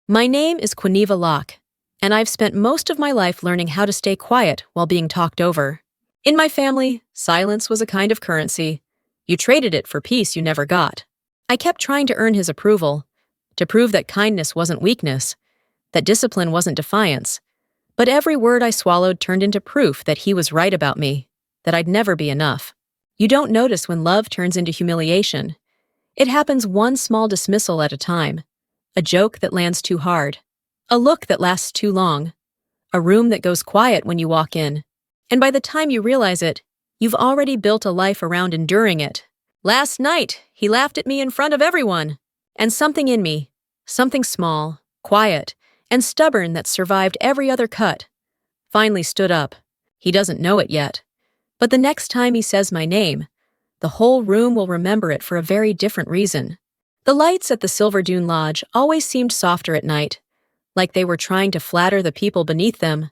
My name is Quiniva Locke, and I've spent most of my life learning how to stay quiet while being talked over. In my family, silence was a kind of currency. You traded it for peace you never got. I kept trying to earn his approval, to prove that kindness wasn't weakness, that discipline wasn't defiance. But every word I swallowed turned into proof that he was right about me, that I'd never be enough. You don't notice when love turns into humiliation. It happens one small dismissal at a time. A joke that lands too hard. A look that lasts too long. A room that goes quiet when you walk in. And by the time you realize it, you've already built a life around enduring it. Last night, he laughed at me in front of everyone. And something in me, something small, quiet, and stubborn that survived every other cut, finally stood up. He doesn't know it yet. But the next time he says my name, the whole room will remember it for a very different reason. The lights at the Silver Dune Lodge always seemed softer at night, like they were trying to flatter the people beneath them.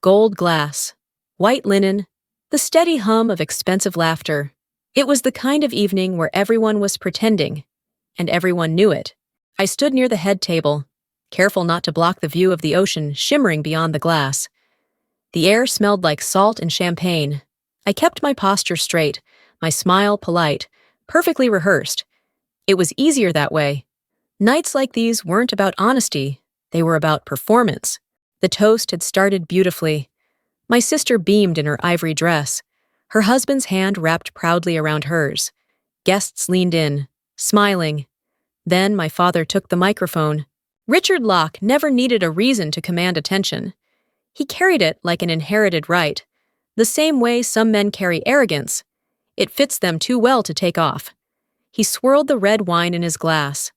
Gold glass, white linen, the steady hum of expensive laughter. It was the kind of evening where everyone was pretending, and everyone knew it. I stood near the head table, careful not to block the view of the ocean shimmering beyond the glass. The air smelled like salt and champagne. I kept my posture straight, my smile polite, perfectly rehearsed. It was easier that way. Nights like these weren't about honesty, they were about performance. The toast had started beautifully. My sister beamed in her ivory dress, her husband's hand wrapped proudly around hers. Guests leaned in, smiling. Then my father took the microphone. Richard Locke never needed a reason to command attention. He carried it like an inherited right, the same way some men carry arrogance. It fits them too well to take off. He swirled the red wine in his glass,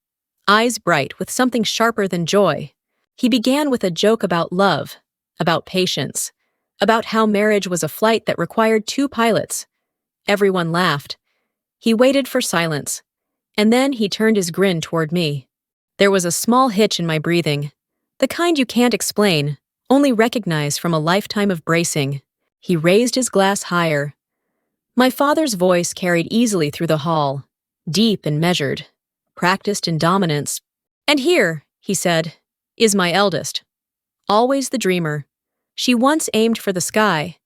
eyes bright with something sharper than joy. He began with a joke about love, about patience, about how marriage was a flight that required two pilots. Everyone laughed. He waited for silence, and then he turned his grin toward me. There was a small hitch in my breathing, the kind you can't explain, only recognize from a lifetime of bracing. He raised his glass higher. My father's voice carried easily through the hall, deep and measured, practiced in dominance. And here, he said, is my eldest. Always the dreamer. She once aimed for the sky,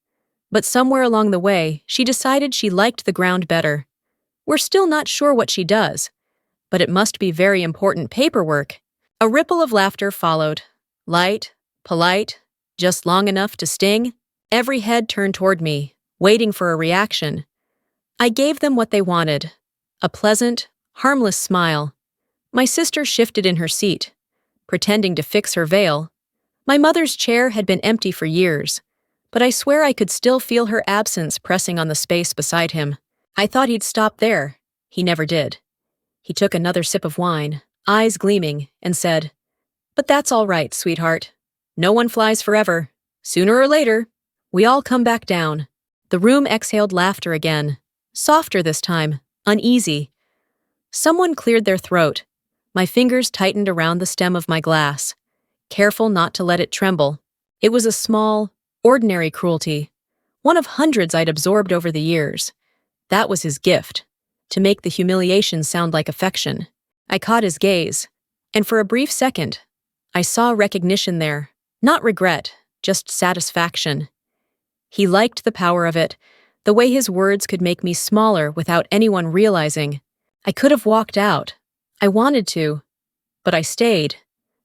but somewhere along the way, she decided she liked the ground better. We're still not sure what she does, but it must be very important paperwork. A ripple of laughter followed. Light, polite, just long enough to sting. Every head turned toward me, waiting for a reaction. I gave them what they wanted. A pleasant, harmless smile. My sister shifted in her seat, pretending to fix her veil. My mother's chair had been empty for years, but I swear I could still feel her absence pressing on the space beside him. I thought he'd stop there. He never did. He took another sip of wine, eyes gleaming, and said, "But that's all right, sweetheart. No one flies forever. Sooner or later, we all come back down." The room exhaled laughter again, softer this time, uneasy. Someone cleared their throat. My fingers tightened around the stem of my glass, careful not to let it tremble. It was a small, ordinary cruelty, one of hundreds I'd absorbed over the years. That was his gift, to make the humiliation sound like affection. I caught his gaze, and for a brief second, I saw recognition there, not regret, just satisfaction. He liked the power of it, the way his words could make me smaller without anyone realizing. I could have walked out. I wanted to, but I stayed,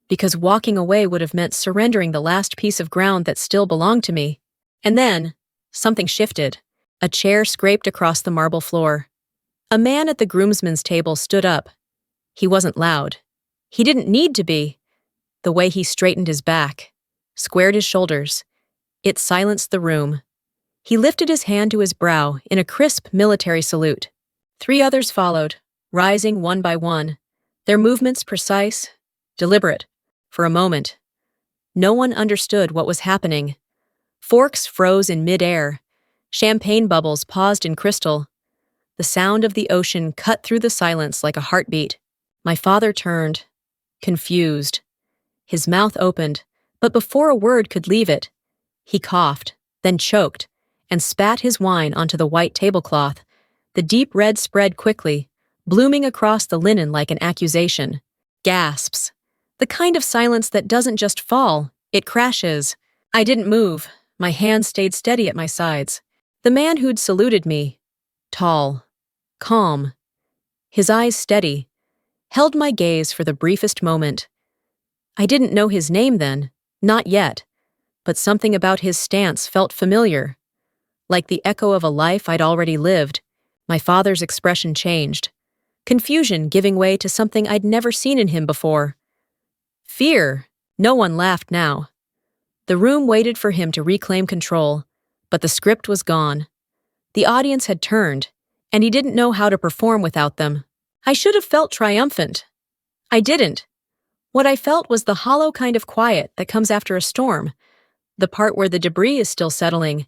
because walking away would have meant surrendering the last piece of ground that still belonged to me. And then, something shifted. A chair scraped across the marble floor. A man at the groomsman's table stood up. He wasn't loud. He didn't need to be. The way he straightened his back, squared his shoulders, it silenced the room. He lifted his hand to his brow in a crisp military salute. 3 others followed, rising one by one, their movements precise, deliberate. For a moment, no one understood what was happening. Forks froze in mid-air. Champagne bubbles paused in crystal. The sound of the ocean cut through the silence like a heartbeat. My father turned, confused. His mouth opened, but before a word could leave it, he coughed, then choked, and spat his wine onto the white tablecloth. The deep red spread quickly, blooming across the linen like an accusation. Gasps. The kind of silence that doesn't just fall, it crashes. I didn't move. My hands stayed steady at my sides. The man who'd saluted me, tall, calm, his eyes steady, held my gaze for the briefest moment. I didn't know his name then, not yet, but something about his stance felt familiar. Like the echo of a life I'd already lived, my father's expression changed, confusion giving way to something I'd never seen in him before. Fear. No one laughed now. The room waited for him to reclaim control, but the script was gone. The audience had turned, and he didn't know how to perform without them. I should have felt triumphant. I didn't. What I felt was the hollow kind of quiet that comes after a storm, the part where the debris is still settling,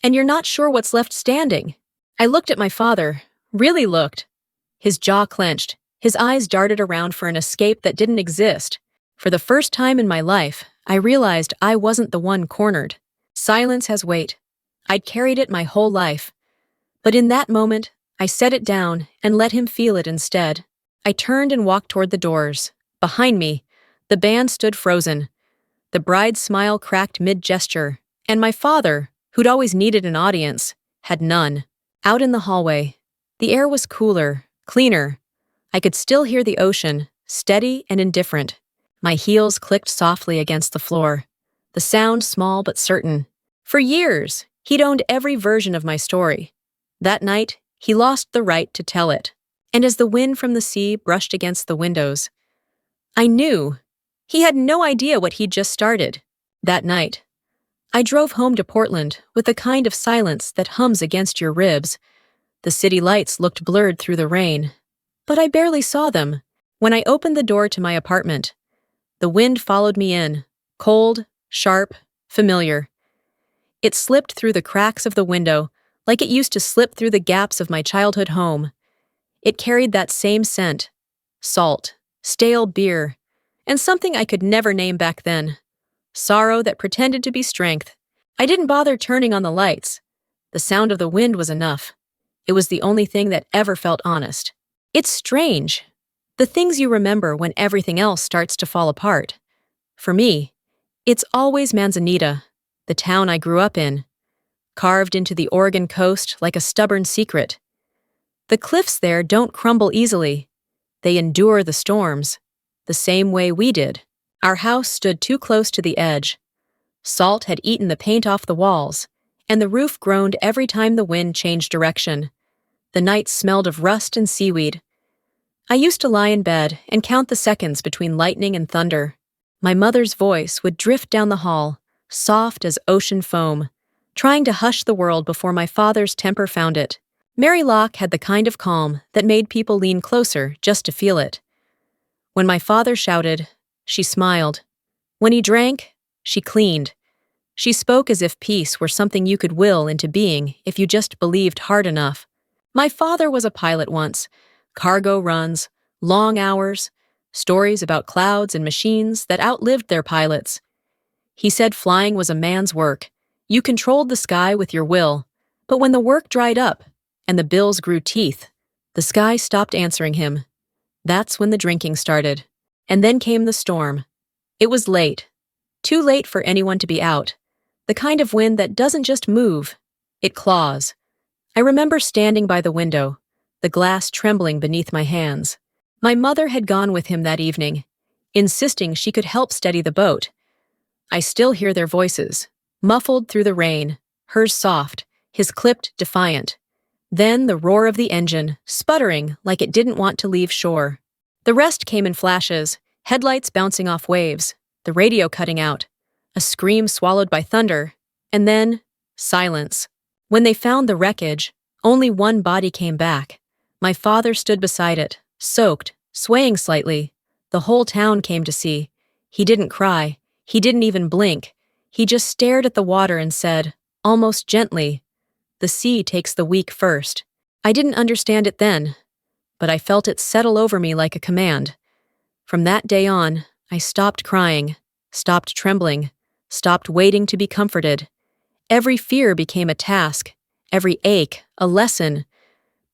and you're not sure what's left standing. I looked at my father, really looked. His jaw clenched, his eyes darted around for an escape that didn't exist. For the first time in my life, I realized I wasn't the one cornered. Silence has weight. I'd carried it my whole life. But in that moment, I set it down and let him feel it instead. I turned and walked toward the doors. Behind me, the band stood frozen. The bride's smile cracked mid-gesture, and my father, who'd always needed an audience, had none. Out in the hallway, the air was cooler, cleaner. I could still hear the ocean, steady and indifferent. My heels clicked softly against the floor, the sound small but certain. For years, he'd owned every version of my story. That night, he lost the right to tell it. And as the wind from the sea brushed against the windows, I knew. He had no idea what he'd just started. That night, I drove home to Portland with the kind of silence that hums against your ribs. The city lights looked blurred through the rain, but I barely saw them. When I opened the door to my apartment, the wind followed me in, cold, sharp, familiar. It slipped through the cracks of the window like it used to slip through the gaps of my childhood home. It carried that same scent, salt, stale beer, and something I could never name back then. Sorrow that pretended to be strength. I didn't bother turning on the lights. The sound of the wind was enough. It was the only thing that ever felt honest. It's strange. The things you remember when everything else starts to fall apart. For me, it's always Manzanita, the town I grew up in, carved into the Oregon coast like a stubborn secret. The cliffs there don't crumble easily. They endure the storms, the same way we did. Our house stood too close to the edge. Salt had eaten the paint off the walls, and the roof groaned every time the wind changed direction. The night smelled of rust and seaweed. I used to lie in bed and count the seconds between lightning and thunder. My mother's voice would drift down the hall, soft as ocean foam, trying to hush the world before my father's temper found it. Mary Locke had the kind of calm that made people lean closer just to feel it. When my father shouted, she smiled. When he drank, she cleaned. She spoke as if peace were something you could will into being if you just believed hard enough. My father was a pilot once. Cargo runs, long hours, stories about clouds and machines that outlived their pilots. He said flying was a man's work. You controlled the sky with your will. But when the work dried up and the bills grew teeth, the sky stopped answering him. That's when the drinking started. And then came the storm. It was late. Too late for anyone to be out. The kind of wind that doesn't just move, it claws. I remember standing by the window, the glass trembling beneath my hands. My mother had gone with him that evening, insisting she could help steady the boat. I still hear their voices, muffled through the rain, hers soft, his clipped defiant. Then the roar of the engine, sputtering like it didn't want to leave shore. The rest came in flashes, headlights bouncing off waves, the radio cutting out, a scream swallowed by thunder, and then silence. When they found the wreckage, only one body came back. My father stood beside it, soaked, swaying slightly. The whole town came to see. He didn't cry. He didn't even blink. He just stared at the water and said, almost gently, "The sea takes the weak first." I didn't understand it then, but I felt it settle over me like a command. From that day on, I stopped crying, stopped trembling, stopped waiting to be comforted. Every fear became a task, every ache a lesson.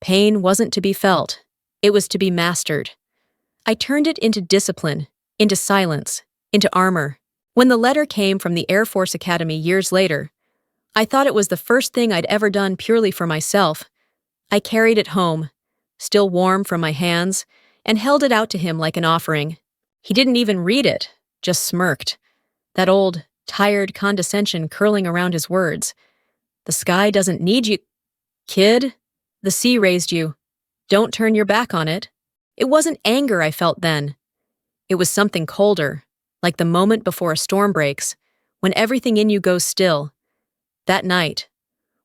Pain wasn't to be felt, it was to be mastered. I turned it into discipline, into silence, into armor. When the letter came from the Air Force Academy years later, I thought it was the first thing I'd ever done purely for myself. I carried it home, still warm from my hands, and held it out to him like an offering. He didn't even read it, just smirked, that old, tired condescension curling around his words. The sky doesn't need you, kid. The sea raised you. Don't turn your back on it. It wasn't anger I felt then. It was something colder, like the moment before a storm breaks, when everything in you goes still. That night,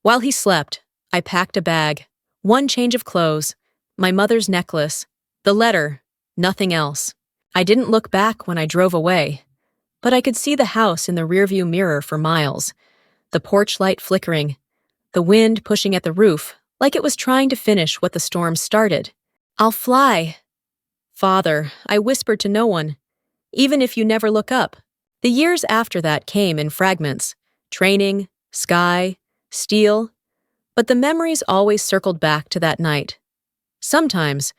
while he slept, I packed a bag, one change of clothes, my mother's necklace, the letter, nothing else. I didn't look back when I drove away, but I could see the house in the rearview mirror for miles, the porch light flickering, the wind pushing at the roof like it was trying to finish what the storm started. I'll fly. Father, I whispered to no one, even if you never look up. The years after that came in fragments, training, sky, steel, but the memories always circled back to that night. Sometimes,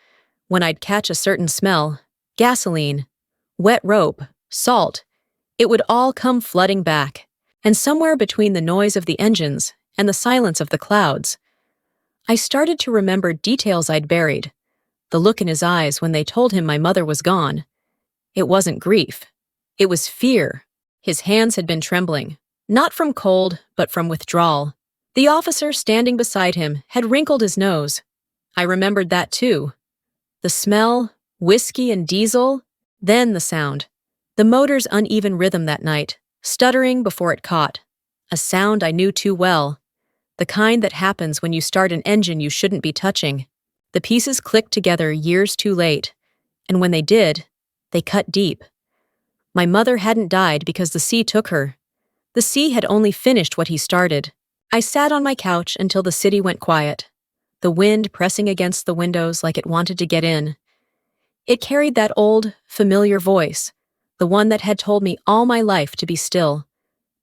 when I'd catch a certain smell, gasoline, wet rope, salt, it would all come flooding back, and somewhere between the noise of the engines and the silence of the clouds, I started to remember details I'd buried, the look in his eyes when they told him my mother was gone. It wasn't grief. It was fear. His hands had been trembling, not from cold, but from withdrawal. The officer standing beside him had wrinkled his nose. I remembered that too. The smell, whiskey and diesel, then the sound. The motor's uneven rhythm that night, stuttering before it caught. A sound I knew too well. The kind that happens when you start an engine you shouldn't be touching. The pieces clicked together years too late, and when they did, they cut deep. My mother hadn't died because the sea took her. The sea had only finished what he started. I sat on my couch until the city went quiet, the wind pressing against the windows like it wanted to get in. It carried that old, familiar voice, the one that had told me all my life to be still,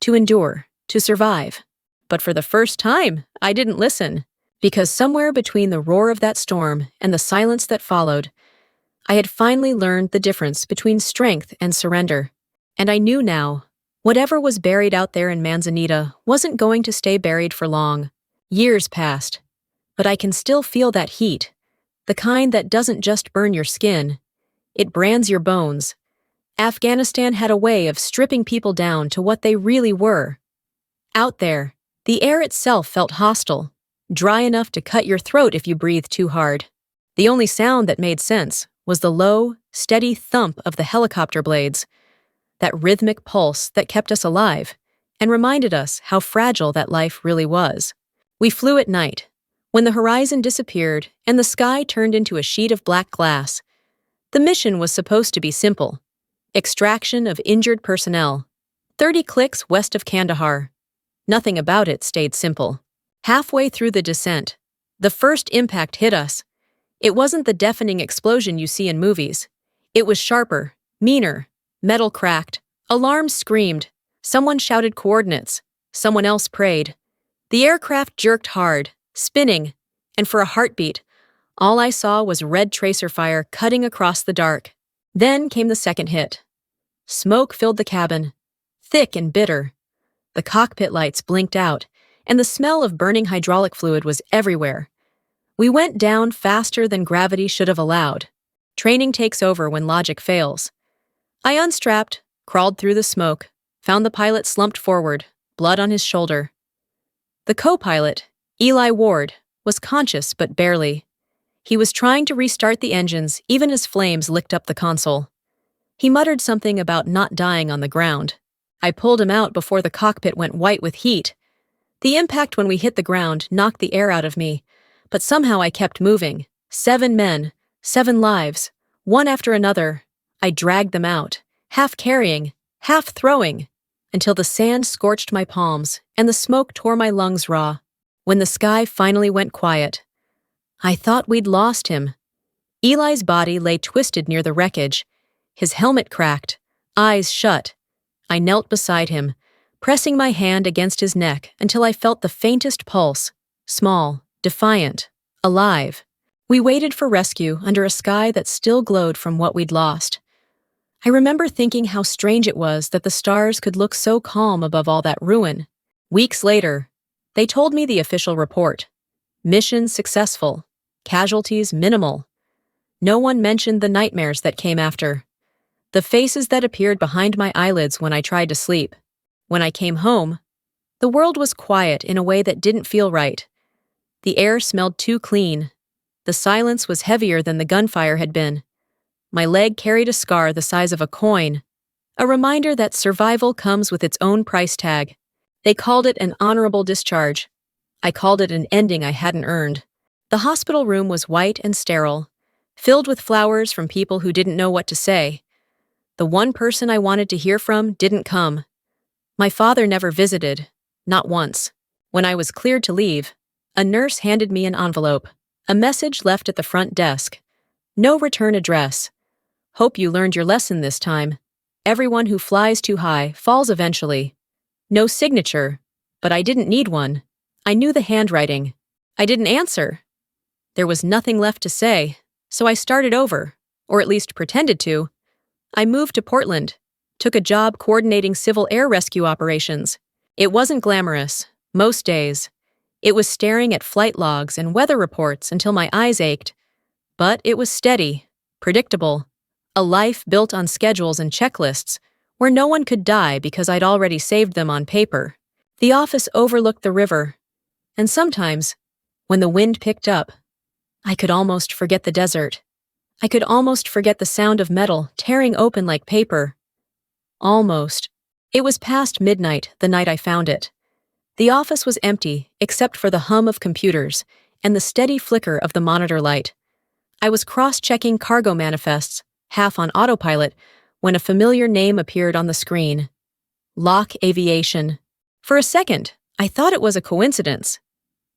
to endure, to survive. But for the first time, I didn't listen, because somewhere between the roar of that storm and the silence that followed, I had finally learned the difference between strength and surrender. And I knew now, whatever was buried out there in Manzanita wasn't going to stay buried for long. Years passed, but I can still feel that heat, the kind that doesn't just burn your skin, it brands your bones. Afghanistan had a way of stripping people down to what they really were. Out there, the air itself felt hostile, dry enough to cut your throat if you breathed too hard. The only sound that made sense was the low, steady thump of the helicopter blades, that rhythmic pulse that kept us alive and reminded us how fragile that life really was. We flew at night, when the horizon disappeared and the sky turned into a sheet of black glass. The mission was supposed to be simple: extraction of injured personnel, 30 clicks west of Kandahar. Nothing about it stayed simple. Halfway through the descent, the first impact hit us. It wasn't the deafening explosion you see in movies. It was sharper, meaner. Metal cracked. Alarms screamed. Someone shouted coordinates. Someone else prayed. The aircraft jerked hard, spinning, and for a heartbeat, all I saw was red tracer fire cutting across the dark. Then came the second hit. Smoke filled the cabin, thick and bitter. The cockpit lights blinked out, and the smell of burning hydraulic fluid was everywhere. We went down faster than gravity should have allowed. Training takes over when logic fails. I unstrapped, crawled through the smoke, found the pilot slumped forward, blood on his shoulder. The co-pilot, Eli Ward, was conscious but barely. He was trying to restart the engines even as flames licked up the console. He muttered something about not dying on the ground. I pulled him out before the cockpit went white with heat. The impact when we hit the ground knocked the air out of me, but somehow I kept moving. 7 men, 7 lives, one after another. I dragged them out, half carrying, half throwing, until the sand scorched my palms and the smoke tore my lungs raw. When the sky finally went quiet, I thought we'd lost him. Eli's body lay twisted near the wreckage, his helmet cracked, eyes shut. I knelt beside him, pressing my hand against his neck until I felt the faintest pulse, small, defiant, alive. We waited for rescue under a sky that still glowed from what we'd lost. I remember thinking how strange it was that the stars could look so calm above all that ruin. Weeks later, they told me the official report. Mission successful. Casualties minimal. No one mentioned the nightmares that came after. The faces that appeared behind my eyelids when I tried to sleep. When I came home, the world was quiet in a way that didn't feel right. The air smelled too clean. The silence was heavier than the gunfire had been. My leg carried a scar the size of a coin, a reminder that survival comes with its own price tag. They called it an honorable discharge. I called it an ending I hadn't earned. The hospital room was white and sterile, filled with flowers from people who didn't know what to say. The one person I wanted to hear from didn't come. My father never visited, not once. When I was cleared to leave, a nurse handed me an envelope, a message left at the front desk. No return address. Hope you learned your lesson this time. Everyone who flies too high falls eventually. No signature, but I didn't need one. I knew the handwriting. I didn't answer. There was nothing left to say, so I started over, or at least pretended to. I moved to Portland, took a job coordinating civil air rescue operations. It wasn't glamorous, most days. It was staring at flight logs and weather reports until my eyes ached. But it was steady, predictable. A life built on schedules and checklists, where no one could die because I'd already saved them on paper. The office overlooked the river, and sometimes, when the wind picked up, I could almost forget the desert. I could almost forget the sound of metal tearing open like paper. Almost. It was past midnight the night I found it. The office was empty except for the hum of computers and the steady flicker of the monitor light. I was cross-checking cargo manifests, half on autopilot, when a familiar name appeared on the screen. Locke Aviation. For a second, I thought it was a coincidence.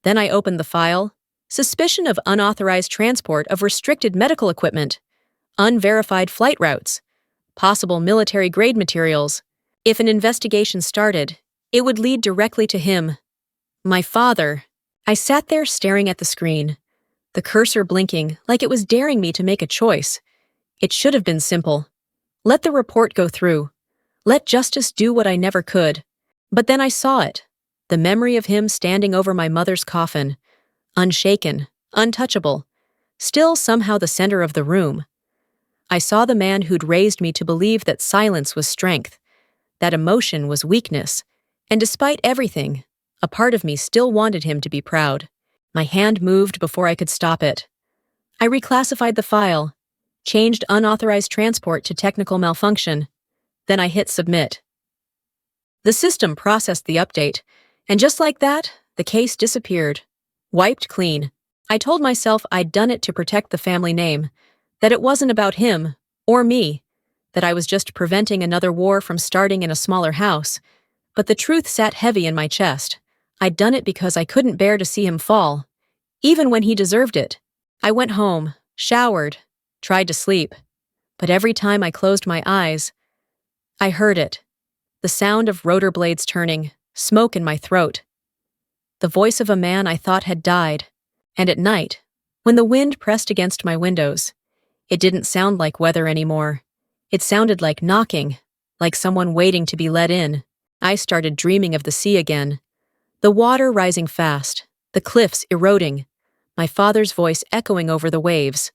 Then I opened the file. Suspicion of unauthorized transport of restricted medical equipment. Unverified flight routes. Possible military-grade materials. If an investigation started, it would lead directly to him. My father. I sat there staring at the screen, the cursor blinking like it was daring me to make a choice. It should have been simple. Let the report go through. Let justice do what I never could. But then I saw it. The memory of him standing over my mother's coffin. Unshaken, untouchable. Still somehow the center of the room. I saw the man who'd raised me to believe that silence was strength, that emotion was weakness, and despite everything, a part of me still wanted him to be proud. My hand moved before I could stop it. I reclassified the file, changed unauthorized transport to technical malfunction. Then I hit submit. The system processed the update, and just like that, the case disappeared. Wiped clean. I told myself I'd done it to protect the family name, that it wasn't about him, or me, that I was just preventing another war from starting in a smaller house. But the truth sat heavy in my chest. I'd done it because I couldn't bear to see him fall, even when he deserved it. I went home, showered, tried to sleep. But every time I closed my eyes, I heard it. The sound of rotor blades turning, smoke in my throat. The voice of a man I thought had died. And at night, when the wind pressed against my windows, it didn't sound like weather anymore. It sounded like knocking, like someone waiting to be let in. I started dreaming of the sea again. The water rising fast, the cliffs eroding, my father's voice echoing over the waves.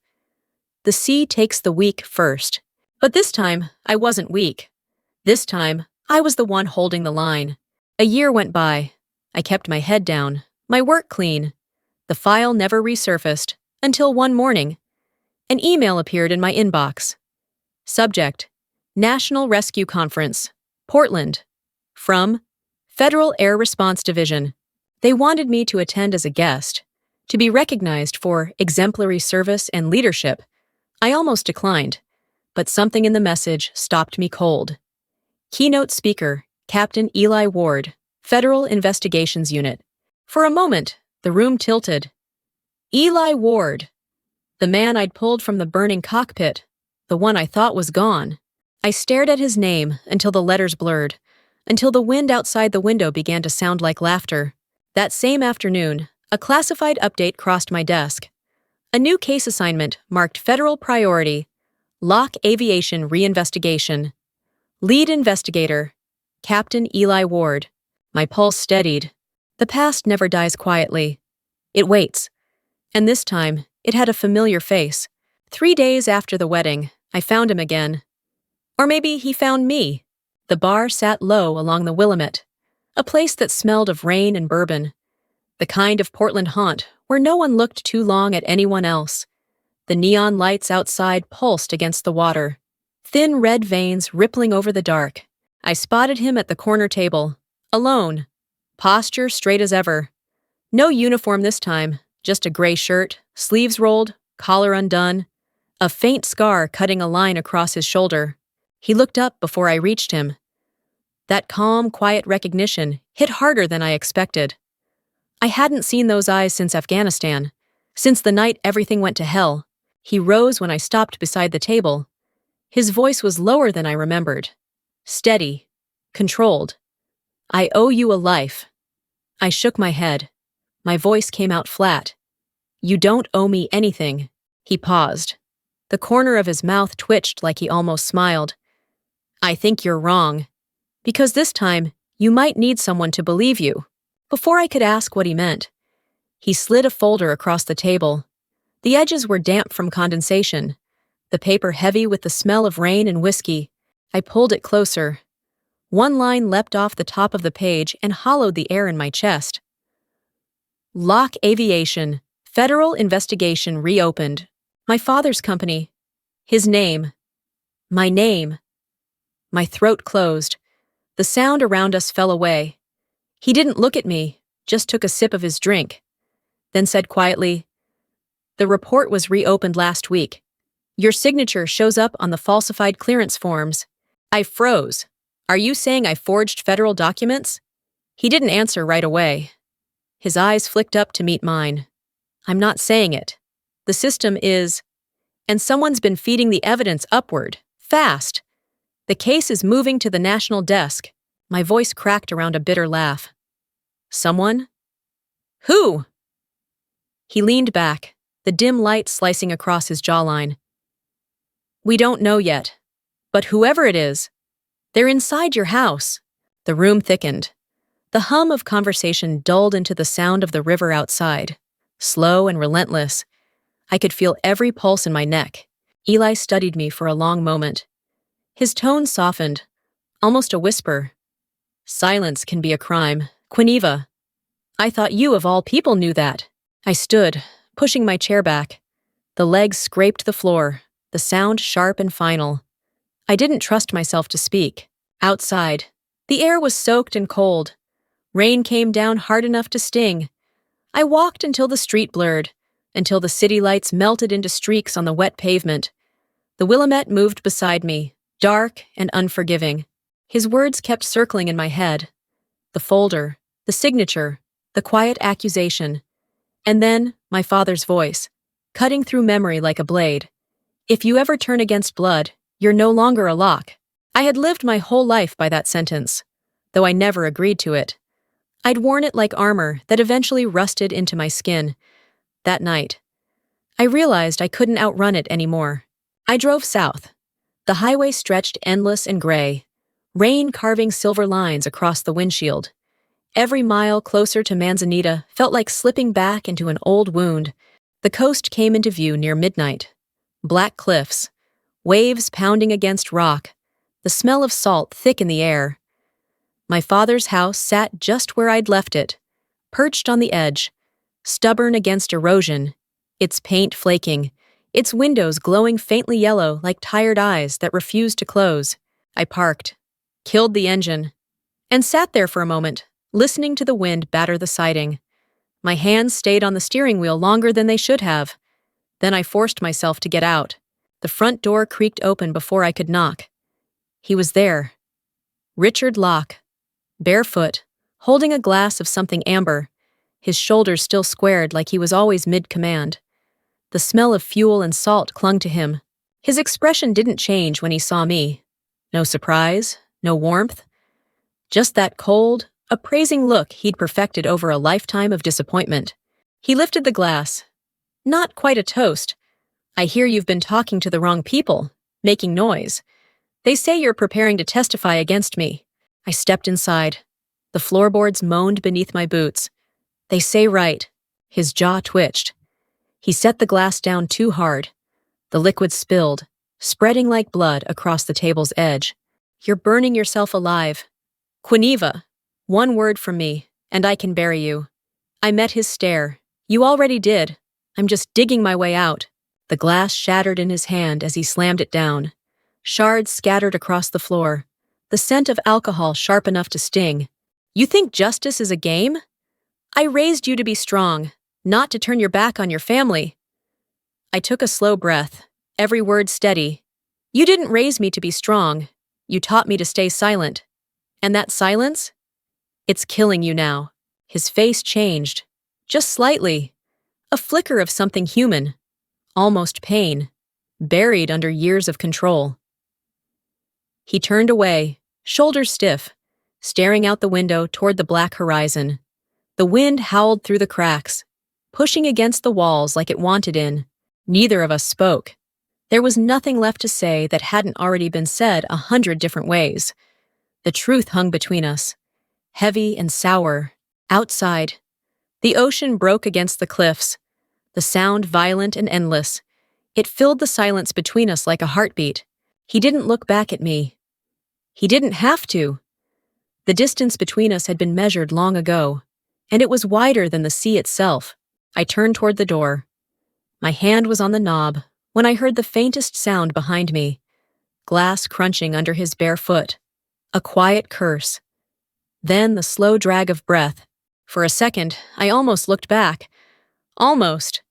The sea takes the weak first. But this time, I wasn't weak. This time, I was the one holding the line. A year went by. I kept my head down, my work clean. The file never resurfaced, until one morning. An email appeared in my inbox. Subject: National Rescue Conference, Portland. From Federal Air Response Division. They wanted me to attend as a guest, to be recognized for exemplary service and leadership. I almost declined, but something in the message stopped me cold. Keynote speaker, Captain Eli Ward, Federal Investigations Unit. For a moment, the room tilted. Eli Ward, the man I'd pulled from the burning cockpit, the one I thought was gone. I stared at his name until the letters blurred, until the wind outside the window began to sound like laughter. That same afternoon, a classified update crossed my desk. A new case assignment marked federal priority, Lock Aviation Reinvestigation. Lead Investigator, Captain Eli Ward. My pulse steadied. The past never dies quietly. It waits. And this time, it had a familiar face. 3 days after the wedding, I found him again. Or maybe he found me. The bar sat low along the Willamette, a place that smelled of rain and bourbon. The kind of Portland haunt where no one looked too long at anyone else. The neon lights outside pulsed against the water, thin red veins rippling over the dark. I spotted him at the corner table, alone, posture straight as ever. No uniform this time, just a gray shirt, sleeves rolled, collar undone, a faint scar cutting a line across his shoulder. He looked up before I reached him. That calm, quiet recognition hit harder than I expected. I hadn't seen those eyes since Afghanistan, since the night everything went to hell. He rose when I stopped beside the table. His voice was lower than I remembered. Steady, controlled. I owe you a life. I shook my head. My voice came out flat. You don't owe me anything. He paused. The corner of his mouth twitched like he almost smiled. I think you're wrong. Because this time, you might need someone to believe you. Before I could ask what he meant, he slid a folder across the table. The edges were damp from condensation, the paper heavy with the smell of rain and whiskey. I pulled it closer. One line leapt off the top of the page and hollowed the air in my chest. Lock Aviation, federal investigation reopened. My father's company. His name. My name. My throat closed. The sound around us fell away. He didn't look at me, just took a sip of his drink, then said quietly, "The report was reopened last week. Your signature shows up on the falsified clearance forms." I froze. Are you saying I forged federal documents? He didn't answer right away. His eyes flicked up to meet mine. I'm not saying it. The system is, and someone's been feeding the evidence upward, fast. The case is moving to the national desk. My voice cracked around a bitter laugh. Someone? Who? He leaned back, the dim light slicing across his jawline. We don't know yet, but whoever it is, they're inside your house. The room thickened. The hum of conversation dulled into the sound of the river outside, slow and relentless. I could feel every pulse in my neck. Eli studied me for a long moment. His tone softened, almost a whisper. Silence can be a crime. Quineva. I thought you of all people knew that. I stood, pushing my chair back. The legs scraped the floor, the sound sharp and final. I didn't trust myself to speak. Outside, the air was soaked and cold. Rain came down hard enough to sting. I walked until the street blurred, until the city lights melted into streaks on the wet pavement. The Willamette moved beside me, dark and unforgiving. His words kept circling in my head. The folder, the signature, the quiet accusation. And then, my father's voice, cutting through memory like a blade. If you ever turn against blood, you're no longer a lock. I had lived my whole life by that sentence, though I never agreed to it. I'd worn it like armor that eventually rusted into my skin. That night, I realized I couldn't outrun it anymore. I drove south. The highway stretched endless and gray, rain carving silver lines across the windshield. Every mile closer to Manzanita felt like slipping back into an old wound. The coast came into view near midnight. Black cliffs, waves pounding against rock, the smell of salt thick in the air. My father's house sat just where I'd left it, perched on the edge, stubborn against erosion, its paint flaking, its windows glowing faintly yellow like tired eyes that refused to close. I parked, killed the engine, and sat there for a moment, listening to the wind batter the siding. My hands stayed on the steering wheel longer than they should have. Then I forced myself to get out. The front door creaked open before I could knock. He was there. Richard Locke, barefoot, holding a glass of something amber, his shoulders still squared like he was always mid-command. The smell of fuel and salt clung to him. His expression didn't change when he saw me. No surprise, no warmth. Just that cold, appraising look he'd perfected over a lifetime of disappointment. He lifted the glass. Not quite a toast. I hear you've been talking to the wrong people. making noise. They say you're preparing to testify against me. I stepped inside. The floorboards moaned beneath my boots. They say right. His jaw twitched. He set the glass down too hard. The liquid spilled, spreading like blood across the table's edge. You're burning yourself alive. Quineva, one word from me, and I can bury you. I met his stare. You already did. I'm just digging my way out. The glass shattered in his hand as he slammed it down. Shards scattered across the floor, the scent of alcohol sharp enough to sting. You think justice is a game? I raised you to be strong, not to turn your back on your family. I took a slow breath, every word steady. You didn't raise me to be strong. You taught me to stay silent. And that silence? It's killing you now. His face changed, just slightly. A flicker of something human, almost pain, buried under years of control. He turned away, shoulders stiff, staring out the window toward the black horizon. The wind howled through the cracks, pushing against the walls like it wanted in. Neither of us spoke. There was nothing left to say that hadn't already been said 100 different ways. The truth hung between us, heavy and sour. Outside, the ocean broke against the cliffs, the sound violent and endless. It filled the silence between us like a heartbeat. He didn't look back at me. He didn't have to. The distance between us had been measured long ago, and it was wider than the sea itself. I turned toward the door. My hand was on the knob when I heard the faintest sound behind me, glass crunching under his bare foot. A quiet curse. Then the slow drag of breath. For a second, I almost looked back. Almost.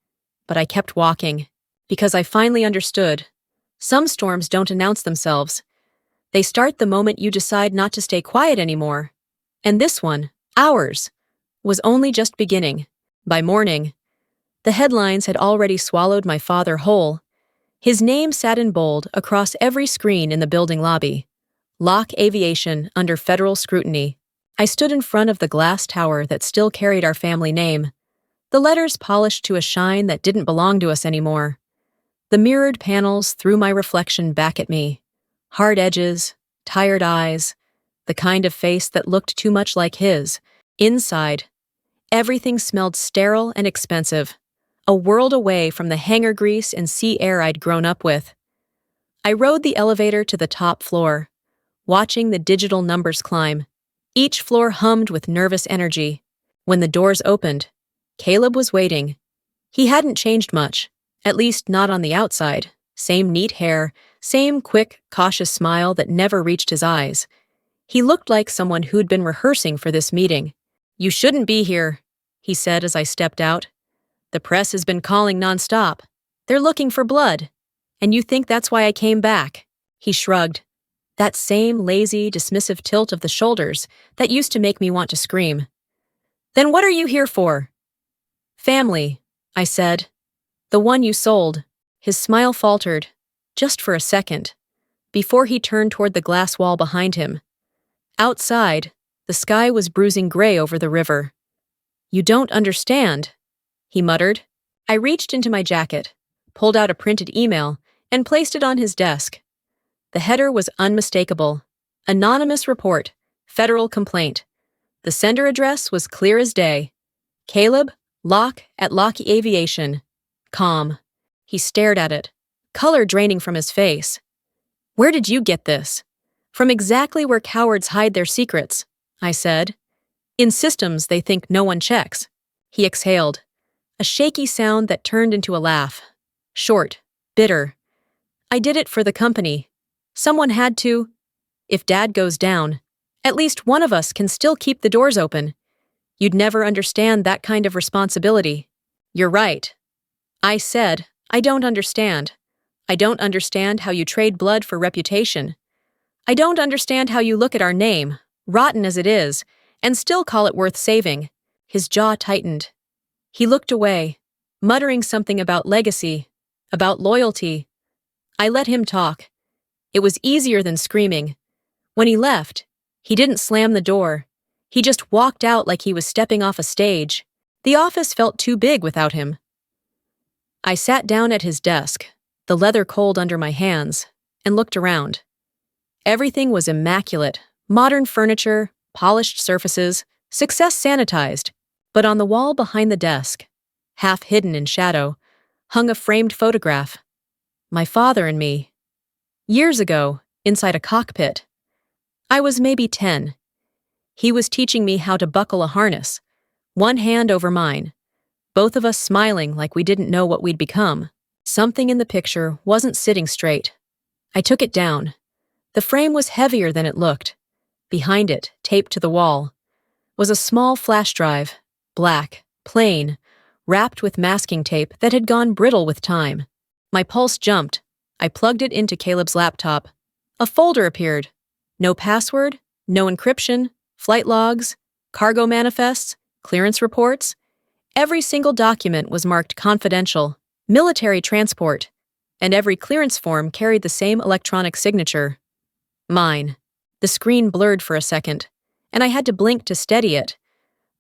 But I kept walking, because I finally understood. Some storms don't announce themselves. They start the moment you decide not to stay quiet anymore. And this one, ours, was only just beginning. By morning, the headlines had already swallowed my father whole. His name sat in bold across every screen in the building lobby. Locke Aviation under federal scrutiny. I stood in front of the glass tower that still carried our family name. The letters polished to a shine that didn't belong to us anymore. The mirrored panels threw my reflection back at me. Hard edges, tired eyes, the kind of face that looked too much like his. Inside, everything smelled sterile and expensive, a world away from the hangar grease and sea air I'd grown up with. I rode the elevator to the top floor, watching the digital numbers climb. Each floor hummed with nervous energy. When the doors opened, Caleb was waiting. He hadn't changed much, at least not on the outside. Same neat hair, same quick, cautious smile that never reached his eyes. He looked like someone who'd been rehearsing for this meeting. "You shouldn't be here," he said as I stepped out. "The press has been calling nonstop. They're looking for blood. And you think that's why I came back?" He shrugged. That same lazy, dismissive tilt of the shoulders that used to make me want to scream. "Then what are you here for?" "Family," I said. "The one you sold." His smile faltered, just for a second, before he turned toward the glass wall behind him. Outside, the sky was bruising gray over the river. "You don't understand," he muttered. I reached into my jacket, pulled out a printed email, and placed it on his desk. The header was unmistakable. Anonymous report, federal complaint. The sender address was clear as day. Caleb, Locke at Locke Aviation. Calm. He stared at it, color draining from his face. "Where did you get this?" "From exactly where cowards hide their secrets," I said. "In systems they think no one checks." He exhaled, a shaky sound that turned into a laugh. Short, bitter. "I did it for the company. Someone had to. If Dad goes down, at least one of us can still keep the doors open. You'd never understand that kind of responsibility." "You're right." I said, "I don't understand. I don't understand how you trade blood for reputation. I don't understand how you look at our name, rotten as it is, and still call it worth saving." His jaw tightened. He looked away, muttering something about legacy, about loyalty. I let him talk. It was easier than screaming. When he left, he didn't slam the door. He just walked out like he was stepping off a stage. The office felt too big without him. I sat down at his desk, the leather cold under my hands, and looked around. Everything was immaculate, modern furniture, polished surfaces, success sanitized. But on the wall behind the desk, half hidden in shadow, hung a framed photograph. My father and me. Years ago, inside a cockpit. I was maybe 10. He was teaching me how to buckle a harness, one hand over mine, both of us smiling like we didn't know what we'd become. Something in the picture wasn't sitting straight. I took it down. The frame was heavier than it looked. Behind it, taped to the wall, was a small flash drive, black, plain, wrapped with masking tape that had gone brittle with time. My pulse jumped. I plugged it into Caleb's laptop. A folder appeared. No password, no encryption, flight logs, cargo manifests, clearance reports. Every single document was marked confidential, military transport, and every clearance form carried the same electronic signature. Mine. The screen blurred for a second, and I had to blink to steady it.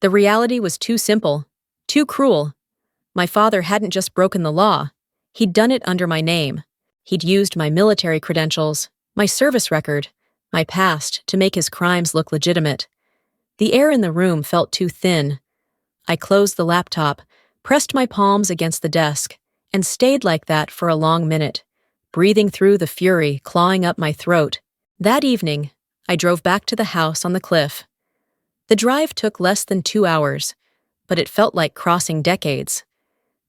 The reality was too simple, too cruel. My father hadn't just broken the law. He'd done it under my name. He'd used my military credentials, my service record, my past to make his crimes look legitimate. The air in the room felt too thin. I closed the laptop, pressed my palms against the desk, and stayed like that for a long minute, breathing through the fury clawing up my throat. That evening, I drove back to the house on the cliff. The drive took less than 2 hours, but it felt like crossing decades.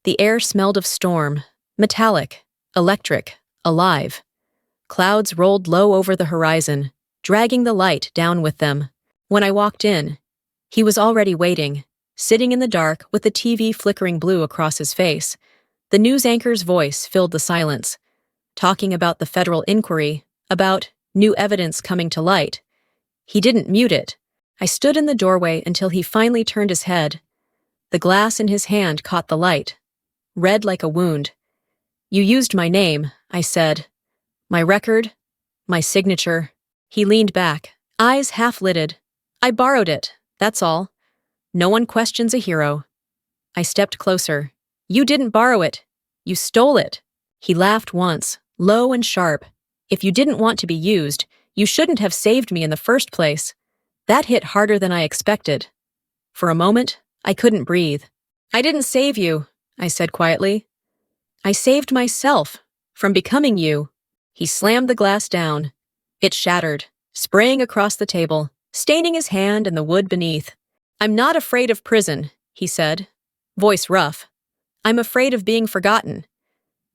The air smelled of storm, metallic, electric, alive. Clouds rolled low over the horizon, dragging the light down with them. When I walked in, he was already waiting, sitting in the dark with the TV flickering blue across his face. The news anchor's voice filled the silence, talking about the federal inquiry, about new evidence coming to light. He didn't mute it. I stood in the doorway until he finally turned his head. The glass in his hand caught the light, red like a wound. "You used my name," I said. "My record, my signature." He leaned back, eyes half-lidded. "I borrowed it, that's all. No one questions a hero." I stepped closer. "You didn't borrow it. You stole it." He laughed once, low and sharp. "If you didn't want to be used, you shouldn't have saved me in the first place." That hit harder than I expected. For a moment, I couldn't breathe. "I didn't save you," I said quietly. "I saved myself from becoming you." He slammed the glass down. It shattered, spraying across the table, staining his hand and the wood beneath. "I'm not afraid of prison," he said, voice rough. "I'm afraid of being forgotten."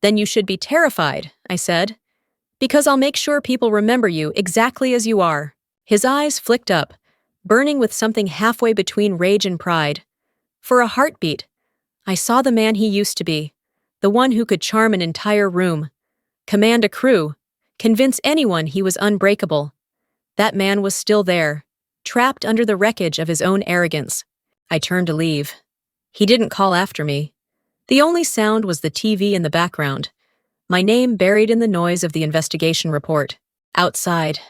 "Then you should be terrified," I said, "because I'll make sure people remember you exactly as you are." His eyes flicked up, burning with something halfway between rage and pride. For a heartbeat, I saw the man he used to be, the one who could charm an entire room, command a crew, convince anyone he was unbreakable. That man was still there, trapped under the wreckage of his own arrogance. I turned to leave. He didn't call after me. The only sound was the TV in the background, my name buried in the noise of the investigation report. Outside,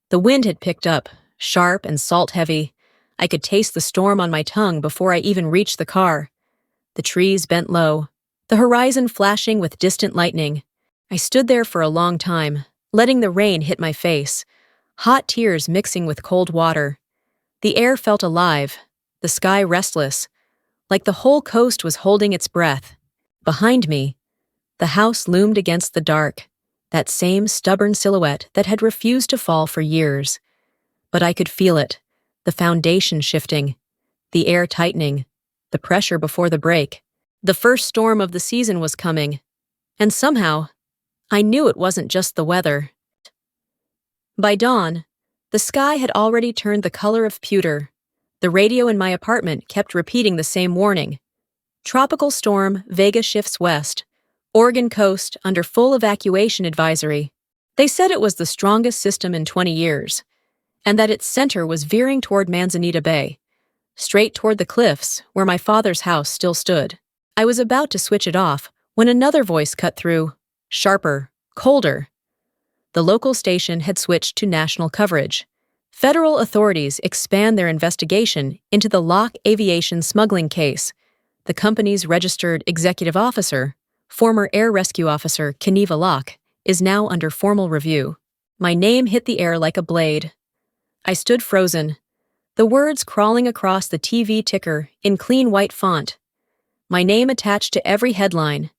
the wind had picked up, sharp and salt-heavy. I could taste the storm on my tongue before I even reached the car. The trees bent low, the horizon flashing with distant lightning. I stood there for a long time, letting the rain hit my face, hot tears mixing with cold water. The air felt alive, the sky restless, like the whole coast was holding its breath. Behind me, the house loomed against the dark, that same stubborn silhouette that had refused to fall for years. But I could feel it, the foundation shifting, the air tightening, the pressure before the break. The first storm of the season was coming, and somehow, I knew it wasn't just the weather. By dawn, the sky had already turned the color of pewter. The radio in my apartment kept repeating the same warning. Tropical storm, Vega shifts west. Oregon coast under full evacuation advisory. They said it was the strongest system in 20 years, and that its center was veering toward Manzanita Bay, straight toward the cliffs where my father's house still stood. I was about to switch it off when another voice cut through, sharper, colder. The local station had switched to national coverage. Federal authorities expand their investigation into the Locke Aviation smuggling case. The company's registered executive officer, former Air Rescue Officer Keneva Locke, is now under formal review. My name hit the air like a blade. I stood frozen, the words crawling across the TV ticker in clean white font. My name attached to every headline,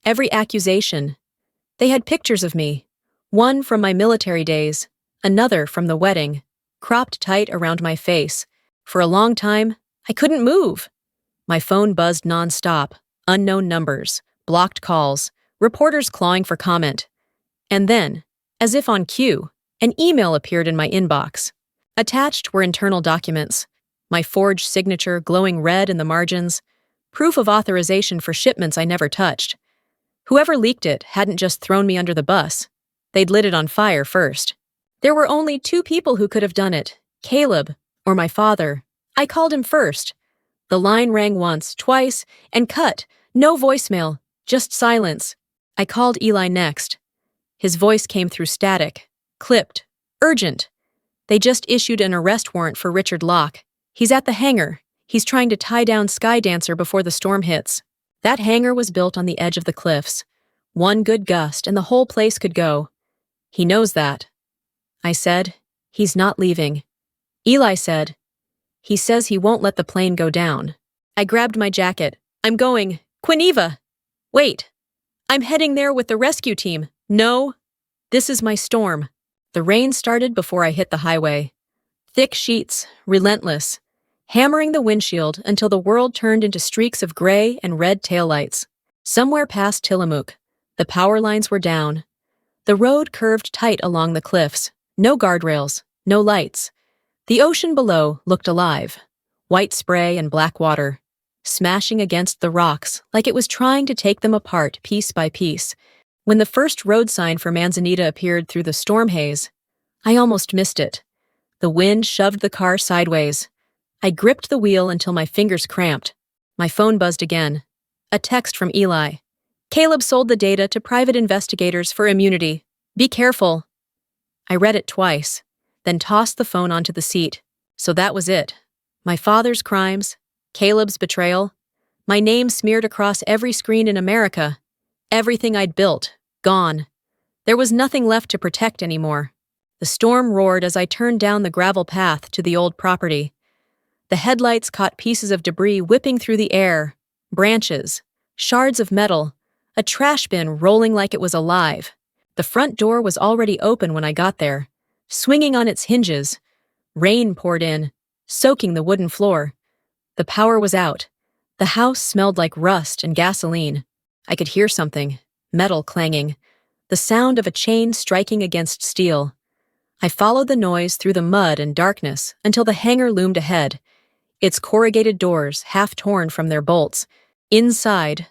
every accusation. They had pictures of me, one from my military days, another from the wedding, cropped tight around my face. For a long time, I couldn't move. My phone buzzed nonstop, unknown numbers, blocked calls, reporters clawing for comment. And then, as if on cue, an email appeared in my inbox. Attached were internal documents, my forged signature glowing red in the margins, proof of authorization for shipments I never touched. Whoever leaked it hadn't just thrown me under the bus. They'd lit it on fire first. There were only two people who could have done it, Caleb or my father. I called him first. The line rang once, twice, and cut. No voicemail, just silence. I called Eli next. His voice came through static, clipped, urgent. They just issued an arrest warrant for Richard Locke. He's at the hangar. He's trying to tie down Skydancer before the storm hits. That hangar was built on the edge of the cliffs. One good gust and the whole place could go. He knows that. I said, he's not leaving. Eli said, he says he won't let the plane go down. I grabbed my jacket. I'm going. Quineva! Wait. I'm heading there with the rescue team. No. This is my storm. The rain started before I hit the highway. Thick sheets, relentless, hammering the windshield until the world turned into streaks of gray and red taillights. Somewhere past Tillamook, the power lines were down. The road curved tight along the cliffs. No guardrails, no lights. The ocean below looked alive. White spray and black water, smashing against the rocks like it was trying to take them apart piece by piece. When the first road sign for Manzanita appeared through the storm haze, I almost missed it. The wind shoved the car sideways. I gripped the wheel until my fingers cramped. My phone buzzed again. A text from Eli. Caleb sold the data to private investigators for immunity. Be careful. I read it twice, then tossed the phone onto the seat. So that was it. My father's crimes, Caleb's betrayal, my name smeared across every screen in America. Everything I'd built, gone. There was nothing left to protect anymore. The storm roared as I turned down the gravel path to the old property. The headlights caught pieces of debris whipping through the air, branches, shards of metal, a trash bin rolling like it was alive. The front door was already open when I got there, swinging on its hinges. Rain poured in, soaking the wooden floor. The power was out. The house smelled like rust and gasoline. I could hear something, metal clanging, the sound of a chain striking against steel. I followed the noise through the mud and darkness until the hangar loomed ahead, its corrugated doors half torn from their bolts. Inside,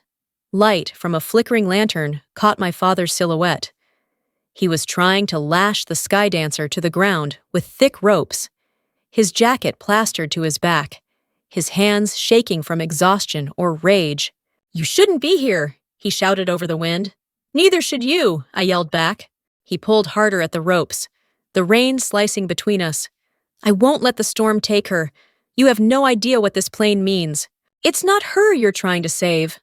light from a flickering lantern caught my father's silhouette. He was trying to lash the Skydancer to the ground with thick ropes, his jacket plastered to his back, his hands shaking from exhaustion or rage. You shouldn't be here, he shouted over the wind. Neither should you, I yelled back. He pulled harder at the ropes, the rain slicing between us. I won't let the storm take her. You have no idea what this plane means. It's not her you're trying to save,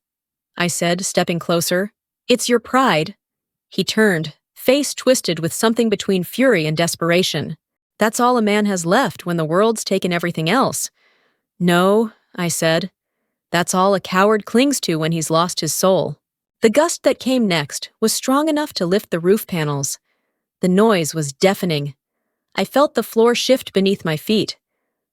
I said, stepping closer. It's your pride. He turned, face twisted with something between fury and desperation. That's all a man has left when the world's taken everything else. No, I said. That's all a coward clings to when he's lost his soul. The gust that came next was strong enough to lift the roof panels. The noise was deafening. I felt the floor shift beneath my feet.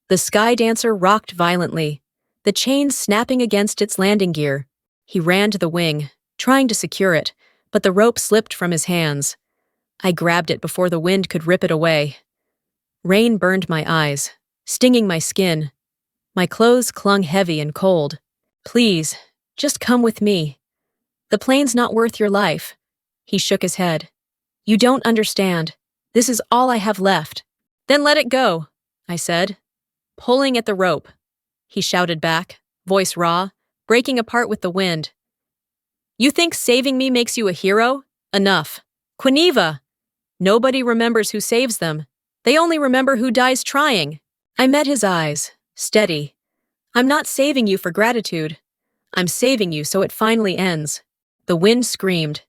The Skydancer rocked violently, the chains snapping against its landing gear. He ran to the wing, trying to secure it, but the rope slipped from his hands. I grabbed it before the wind could rip it away. Rain burned my eyes, stinging my skin. My clothes clung heavy and cold. Please, just come with me. The plane's not worth your life. He shook his head. You don't understand. This is all I have left. Then let it go, I said, pulling at the rope. He shouted back, voice raw, breaking apart with the wind. You think saving me makes you a hero? Enough. Quineva! Nobody remembers who saves them. They only remember who dies trying. I met his eyes, steady. I'm not saving you for gratitude. I'm saving you so it finally ends. The wind screamed.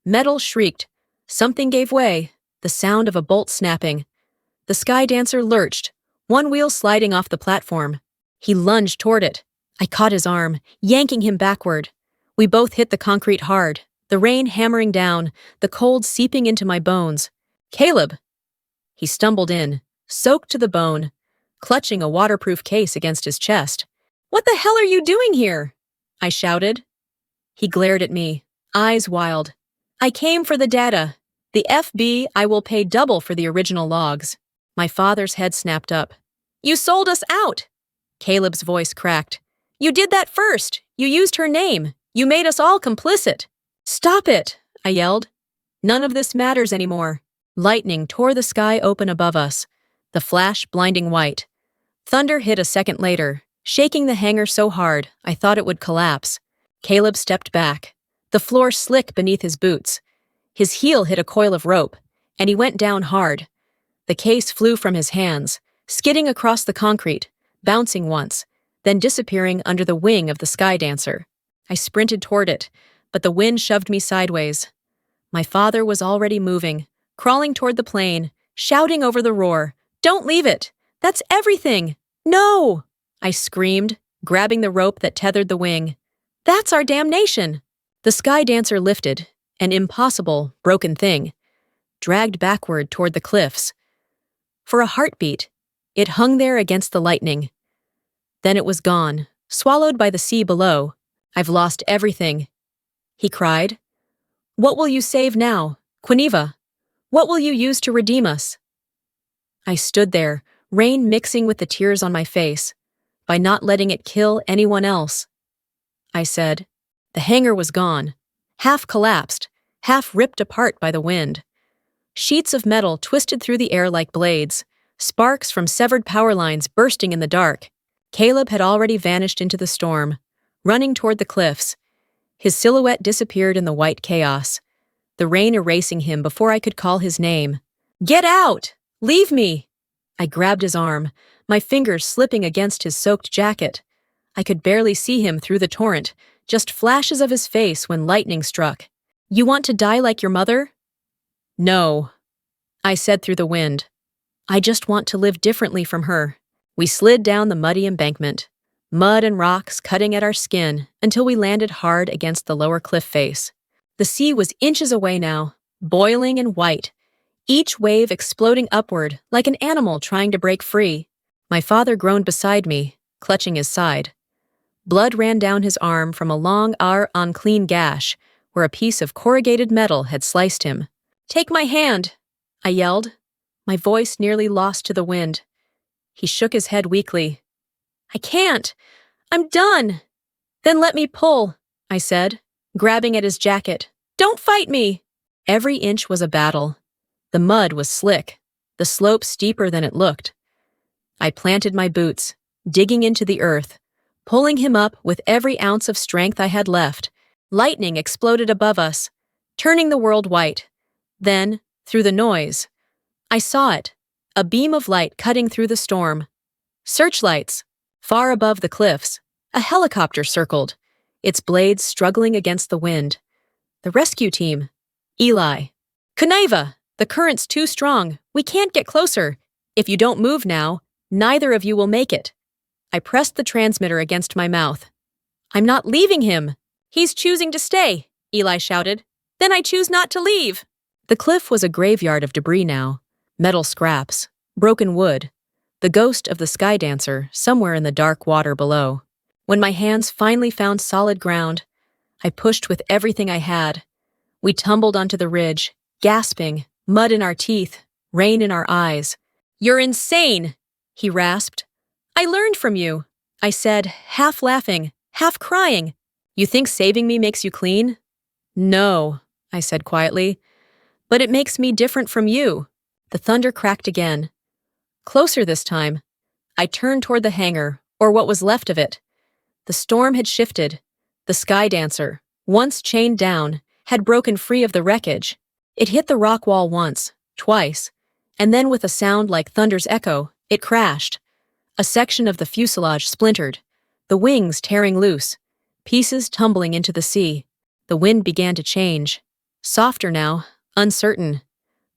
Metal shrieked. Something gave way, the sound of a bolt snapping. The sky dancer lurched, one wheel sliding off the platform. He lunged toward it. I caught his arm, yanking him backward. We both hit the concrete hard, the rain hammering down, the cold seeping into my bones. "Caleb!" He stumbled in, soaked to the bone, clutching a waterproof case against his chest. "What the hell are you doing here?" I shouted. He glared at me, eyes wild. "I came for the data. The FB, I will pay double for the original logs." My father's head snapped up. "You sold us out!" Caleb's voice cracked. "You did that first. You used her name. You made us all complicit." "Stop it!" I yelled. "None of this matters anymore." Lightning tore the sky open above us, the flash blinding white. Thunder hit a second later, shaking the hangar so hard I thought it would collapse. Caleb stepped back, the floor slick beneath his boots. His heel hit a coil of rope, and he went down hard. The case flew from his hands, skidding across the concrete, bouncing once, then disappearing under the wing of the sky dancer. I sprinted toward it, but the wind shoved me sideways. My father was already moving, crawling toward the plane, shouting over the roar, "Don't leave it! That's everything! No!" I screamed, grabbing the rope that tethered the wing. "That's our damnation!" The sky dancer lifted, an impossible, broken thing, dragged backward toward the cliffs. For a heartbeat, it hung there against the lightning. Then it was gone, swallowed by the sea below. "I've lost everything," he cried. "What will you save now, Quineva? What will you use to redeem us?" I stood there, rain mixing with the tears on my face, by not letting it kill anyone else. I said. The hangar was gone, half collapsed, half ripped apart by the wind. Sheets of metal twisted through the air like blades, sparks from severed power lines bursting in the dark. Caleb had already vanished into the storm, running toward the cliffs. His silhouette disappeared in the white chaos, the rain erasing him before I could call his name. "Get out! Leave me!" I grabbed his arm, my fingers slipping against his soaked jacket. I could barely see him through the torrent, just flashes of his face when lightning struck. "You want to die like your mother?" "No," I said through the wind. "I just want to live differently from her." We slid down the muddy embankment, mud and rocks cutting at our skin until we landed hard against the lower cliff face. The sea was inches away now, boiling and white, each wave exploding upward like an animal trying to break free. My father groaned beside me, clutching his side. Blood ran down his arm from a long unclean gash where a piece of corrugated metal had sliced him. "Take my hand," I yelled, my voice nearly lost to the wind. He shook his head weakly. "I can't. I'm done." "Then let me pull," I said, grabbing at his jacket. "Don't fight me." Every inch was a battle. The mud was slick, the slope steeper than it looked. I planted my boots, digging into the earth, pulling him up with every ounce of strength I had left. Lightning exploded above us, turning the world white. Then, through the noise, I saw it, a beam of light cutting through the storm. Searchlights, far above the cliffs. A helicopter circled, its blades struggling against the wind. The rescue team. Eli. "Quineva, the current's too strong. We can't get closer. If you don't move now, neither of you will make it." I pressed the transmitter against my mouth. "I'm not leaving him." "He's choosing to stay," Eli shouted. "Then I choose not to leave." The cliff was a graveyard of debris now. Metal scraps, broken wood, the ghost of the sky dancer somewhere in the dark water below. When my hands finally found solid ground, I pushed with everything I had. We tumbled onto the ridge, gasping, mud in our teeth, rain in our eyes. "You're insane," he rasped. "I learned from you," I said, half laughing, half crying. "You think saving me makes you clean?" "No," I said quietly. "But it makes me different from you." The thunder cracked again. Closer this time. I turned toward the hangar, or what was left of it. The storm had shifted. The sky dancer, once chained down, had broken free of the wreckage. It hit the rock wall once, twice, and then with a sound like thunder's echo, it crashed. A section of the fuselage splintered, the wings tearing loose, pieces tumbling into the sea. The wind began to change. Softer now, uncertain.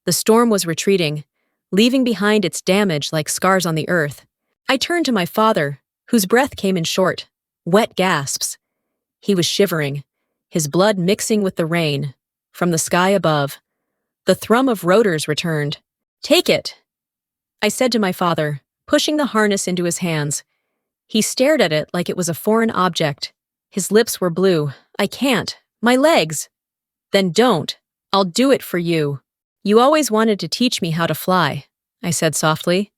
The storm was retreating, leaving behind its damage like scars on the earth. I turned to my father, whose breath came in short, wet gasps. He was shivering, his blood mixing with the rain. From the sky above, the thrum of rotors returned. "Take it," I said to my father, pushing the harness into his hands. He stared at it like it was a foreign object. His lips were blue. "I can't. My legs." "Then don't. I'll do it for you." "You always wanted to teach me how to fly," I said softly.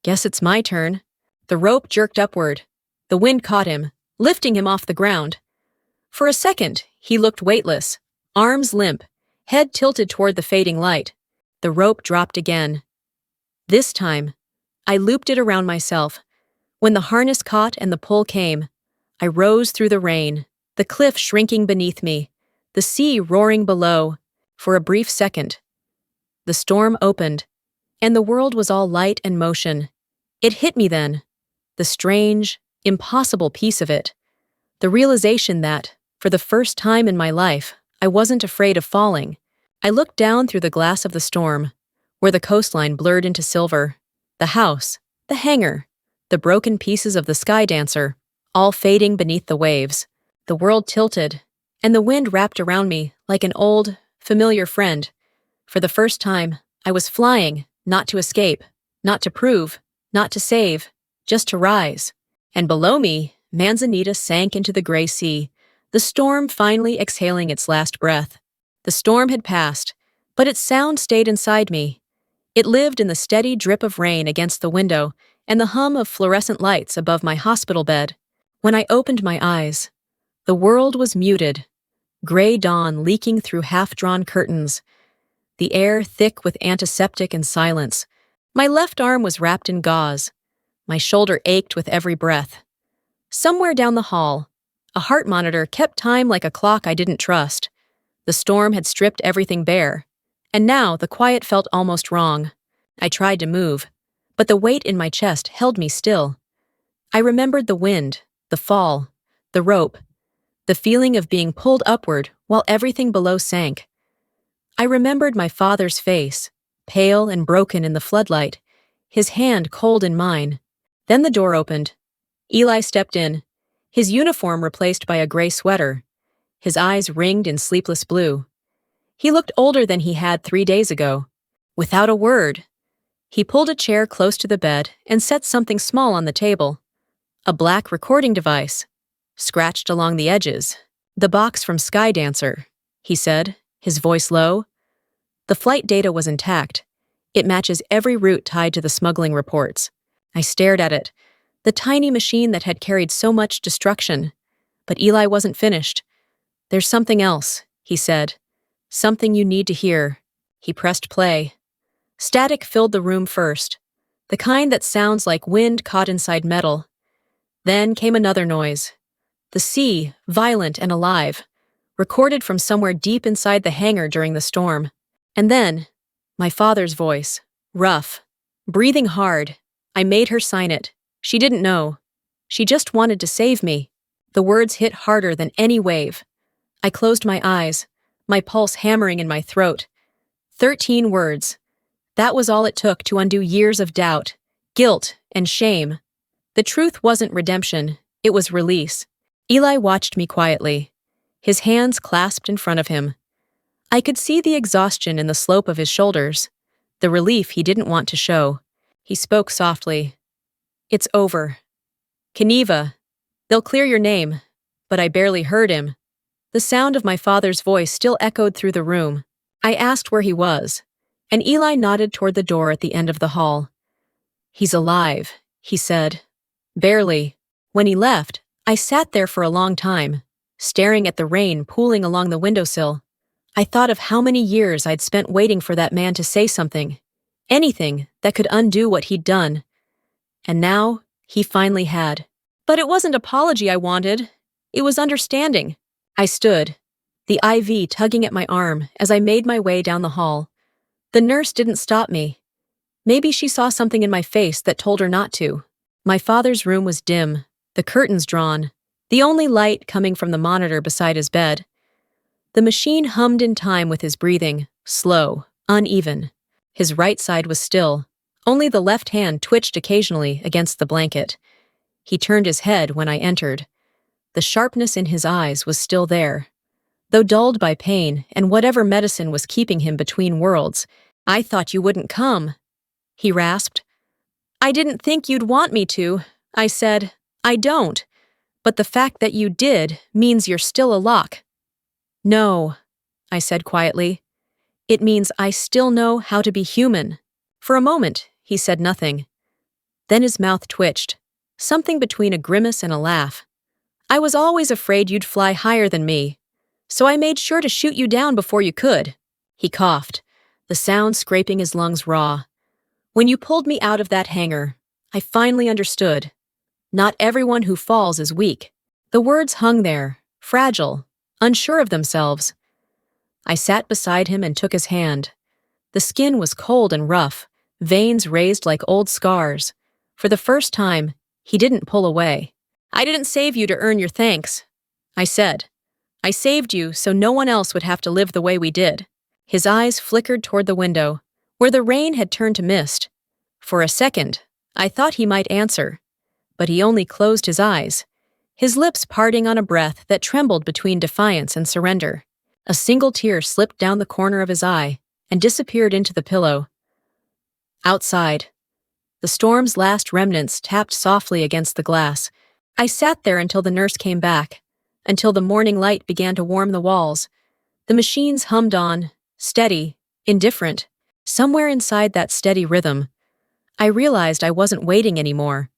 "Guess it's my turn." The rope jerked upward. The wind caught him, lifting him off the ground. For a second, he looked weightless, arms limp, head tilted toward the fading light. The rope dropped again. This time, I looped it around myself. When the harness caught and the pull came, I rose through the rain, the cliff shrinking beneath me, the sea roaring below. For a brief second, the storm opened, and the world was all light and motion. It hit me then, the strange, impossible piece of it, the realization that, for the first time in my life, I wasn't afraid of falling. I looked down through the glass of the storm, where the coastline blurred into silver, the house, the hangar, the broken pieces of the sky dancer, all fading beneath the waves. The world tilted, and the wind wrapped around me like an old, familiar friend. For the first time, I was flying, not to escape, not to prove, not to save, just to rise. And below me, Manzanita sank into the gray sea, the storm finally exhaling its last breath. The storm had passed, but its sound stayed inside me. It lived in the steady drip of rain against the window and the hum of fluorescent lights above my hospital bed. When I opened my eyes, the world was muted, gray dawn leaking through half-drawn curtains, the air thick with antiseptic and silence. My left arm was wrapped in gauze. My shoulder ached with every breath. Somewhere down the hall, a heart monitor kept time like a clock I didn't trust. The storm had stripped everything bare, and now the quiet felt almost wrong. I tried to move, but the weight in my chest held me still. I remembered the wind, the fall, the rope, the feeling of being pulled upward while everything below sank. I remembered my father's face, pale and broken in the floodlight, his hand cold in mine. Then the door opened. Eli stepped in, his uniform replaced by a gray sweater, his eyes ringed in sleepless blue. He looked older than he had 3 days ago. Without a word, he pulled a chair close to the bed and set something small on the table. A black recording device, scratched along the edges. "The box from Skydancer," he said, his voice low. "The flight data was intact. It matches every route tied to the smuggling reports." I stared at it, the tiny machine that had carried so much destruction. But Eli wasn't finished. "There's something else," he said. "Something you need to hear." He pressed play. Static filled the room first, the kind that sounds like wind caught inside metal. Then came another noise. The sea, violent and alive, recorded from somewhere deep inside the hangar during the storm. And then, my father's voice, rough, breathing hard. I made her sign it. She didn't know. She just wanted to save me. The words hit harder than any wave. I closed my eyes, my pulse hammering in my throat. 13 words. That was all it took to undo years of doubt, guilt, and shame. The truth wasn't redemption, it was release. Eli watched me quietly, his hands clasped in front of him. I could see the exhaustion in the slope of his shoulders, the relief he didn't want to show. He spoke softly. "It's over. Keneva, they'll clear your name." But I barely heard him. The sound of my father's voice still echoed through the room. I asked where he was, and Eli nodded toward the door at the end of the hall. "He's alive," he said. Barely. When he left, I sat there for a long time, staring at the rain pooling along the windowsill. I thought of how many years I'd spent waiting for that man to say something, anything that could undo what he'd done. And now, he finally had. But it wasn't apology I wanted. It was understanding. I stood, the IV tugging at my arm as I made my way down the hall. The nurse didn't stop me. Maybe she saw something in my face that told her not to. My father's room was dim, the curtains drawn, the only light coming from the monitor beside his bed. The machine hummed in time with his breathing, slow, uneven. His right side was still. Only the left hand twitched occasionally against the blanket. He turned his head when I entered. The sharpness in his eyes was still there. Though dulled by pain and whatever medicine was keeping him between worlds, "I thought you wouldn't come," he rasped. "I didn't think you'd want me to," I said. "I don't. But the fact that you did means you're still a lock." "No," I said quietly. "It means I still know how to be human." For a moment, he said nothing. Then his mouth twitched, something between a grimace and a laugh. "I was always afraid you'd fly higher than me, so I made sure to shoot you down before you could." He coughed, the sound scraping his lungs raw. "When you pulled me out of that hangar, I finally understood. Not everyone who falls is weak." The words hung there, fragile, unsure of themselves. I sat beside him and took his hand. The skin was cold and rough, veins raised like old scars. For the first time, he didn't pull away. "I didn't save you to earn your thanks," I said. "I saved you so no one else would have to live the way we did." His eyes flickered toward the window, where the rain had turned to mist. For a second, I thought he might answer, but he only closed his eyes, his lips parting on a breath that trembled between defiance and surrender. A single tear slipped down the corner of his eye and disappeared into the pillow. Outside, the storm's last remnants tapped softly against the glass. I sat there until the nurse came back, until the morning light began to warm the walls. The machines hummed on, steady, indifferent. Somewhere inside that steady rhythm, I realized I wasn't waiting anymore.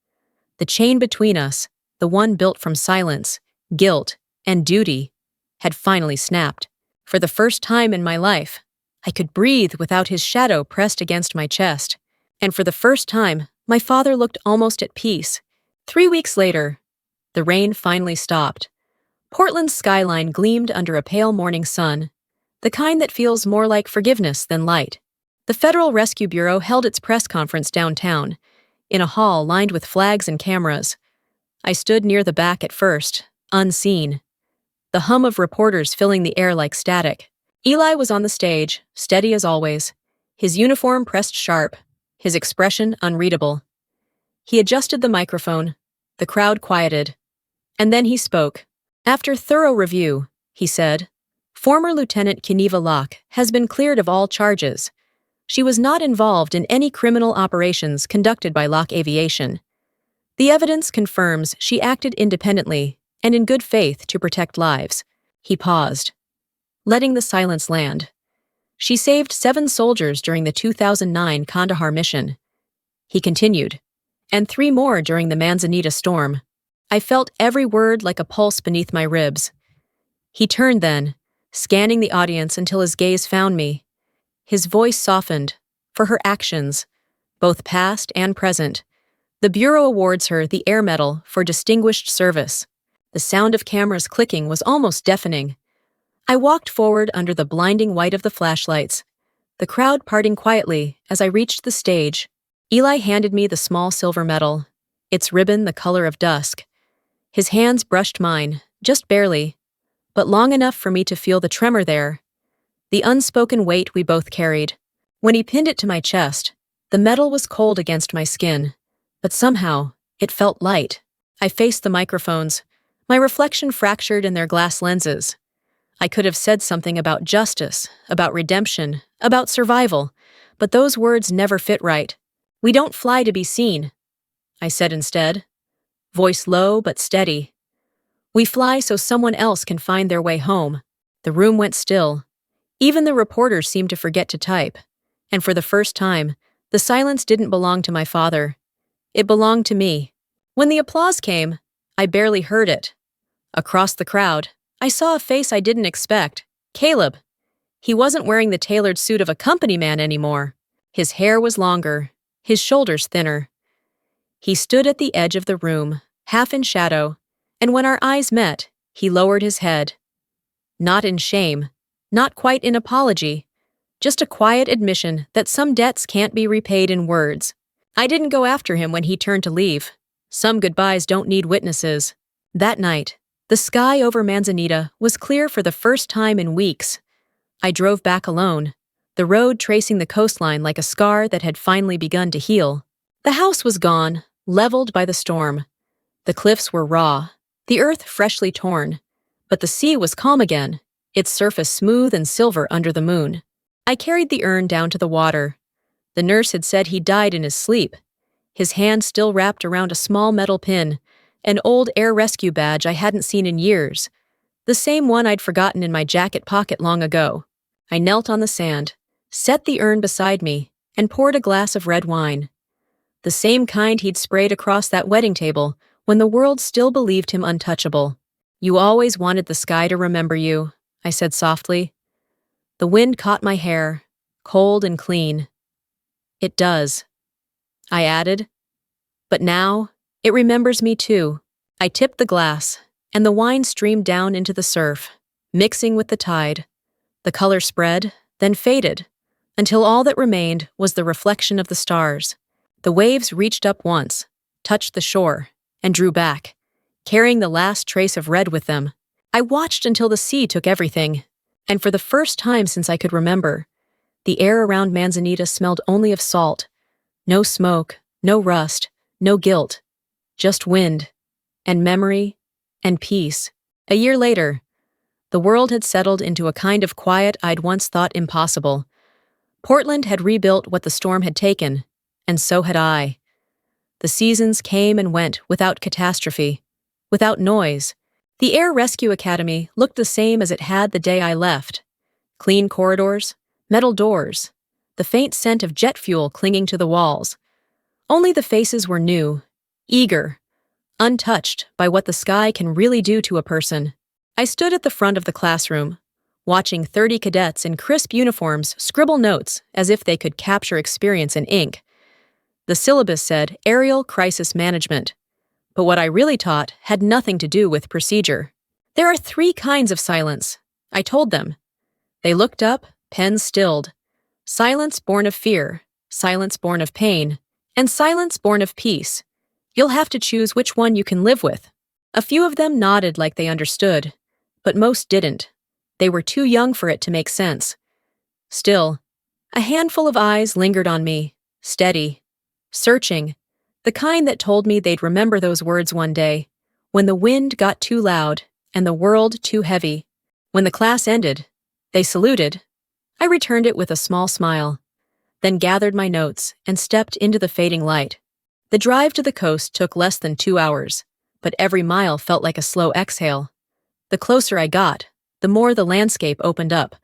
The chain between us, the one built from silence, guilt, and duty, had finally snapped. For the first time in my life, I could breathe without his shadow pressed against my chest. And for the first time, my father looked almost at peace. 3 weeks later, the rain finally stopped. Portland's skyline gleamed under a pale morning sun, the kind that feels more like forgiveness than light. The Federal Rescue Bureau held its press conference downtown, in a hall lined with flags and cameras. I stood near the back at first, unseen, the hum of reporters filling the air like static. Eli was on the stage, steady as always, his uniform pressed sharp, his expression unreadable. He adjusted the microphone. The crowd quieted. And then he spoke. "After thorough review," he said, "former Lieutenant Keneva Locke has been cleared of all charges. She was not involved in any criminal operations conducted by Locke Aviation. The evidence confirms she acted independently and in good faith to protect lives." He paused, letting the silence land. "She saved 7 soldiers during the 2009 Kandahar mission." He continued, "and 3 more during the Manzanita storm." I felt every word like a pulse beneath my ribs. He turned then, scanning the audience until his gaze found me. His voice softened, for her actions, both past and present. The Bureau awards her the Air Medal for distinguished service. The sound of cameras clicking was almost deafening. I walked forward under the blinding white of the flashlights, the crowd parting quietly as I reached the stage. Eli handed me the small silver medal, its ribbon the color of dusk. His hands brushed mine, just barely, but long enough for me to feel the tremor there, the unspoken weight we both carried. When he pinned it to my chest, the metal was cold against my skin, but somehow it felt light. I faced the microphones, my reflection fractured in their glass lenses. I could have said something about justice, about redemption, about survival, but those words never fit right. "We don't fly to be seen," I said instead, voice low but steady. "We fly so someone else can find their way home." The room went still. Even the reporters seemed to forget to type. And for the first time, the silence didn't belong to my father. It belonged to me. When the applause came, I barely heard it. Across the crowd, I saw a face I didn't expect. Caleb. He wasn't wearing the tailored suit of a company man anymore. His hair was longer, his shoulders thinner. He stood at the edge of the room, half in shadow, and when our eyes met, he lowered his head. Not in shame, not quite in apology, just a quiet admission that some debts can't be repaid in words. I didn't go after him when he turned to leave. Some goodbyes don't need witnesses. That night, the sky over Manzanita was clear for the first time in weeks. I drove back alone, the road tracing the coastline like a scar that had finally begun to heal. The house was gone, leveled by the storm. The cliffs were raw, the earth freshly torn, but the sea was calm again, its surface smooth and silver under the moon. I carried the urn down to the water. The nurse had said he died in his sleep, his hand still wrapped around a small metal pin, an old air rescue badge I hadn't seen in years, the same one I'd forgotten in my jacket pocket long ago. I knelt on the sand, set the urn beside me, and poured a glass of red wine. The same kind he'd sprayed across that wedding table when the world still believed him untouchable. "You always wanted the sky to remember you," I said softly. The wind caught my hair, cold and clean. "It does," I added. "But now, it remembers me too." I tipped the glass, and the wine streamed down into the surf, mixing with the tide. The color spread, then faded, until all that remained was the reflection of the stars. The waves reached up once, touched the shore, and drew back, carrying the last trace of red with them. I watched until the sea took everything, and for the first time since I could remember, the air around Manzanita smelled only of salt. No smoke, no rust, no guilt, just wind, and memory, and peace. A year later, the world had settled into a kind of quiet I'd once thought impossible. Portland had rebuilt what the storm had taken, and so had I. The seasons came and went without catastrophe, without noise. The Air Rescue Academy looked the same as it had the day I left. Clean corridors, metal doors, the faint scent of jet fuel clinging to the walls. Only the faces were new, eager, untouched by what the sky can really do to a person. I stood at the front of the classroom, watching 30 cadets in crisp uniforms scribble notes as if they could capture experience in ink. The syllabus said Aerial Crisis Management, but what I really taught had nothing to do with procedure. "There are 3 kinds of silence," I told them. They looked up, pens stilled. Silence born of fear, silence born of pain, and silence born of peace. You'll have to choose which one you can live with. A few of them nodded like they understood, but most didn't. They were too young for it to make sense. Still, a handful of eyes lingered on me, steady, searching, the kind that told me they'd remember those words one day, when the wind got too loud and the world too heavy. When the class ended, they saluted. I returned it with a small smile, then gathered my notes and stepped into the fading light. The drive to the coast took less than 2 hours, but every mile felt like a slow exhale. The closer I got, the more the landscape opened up,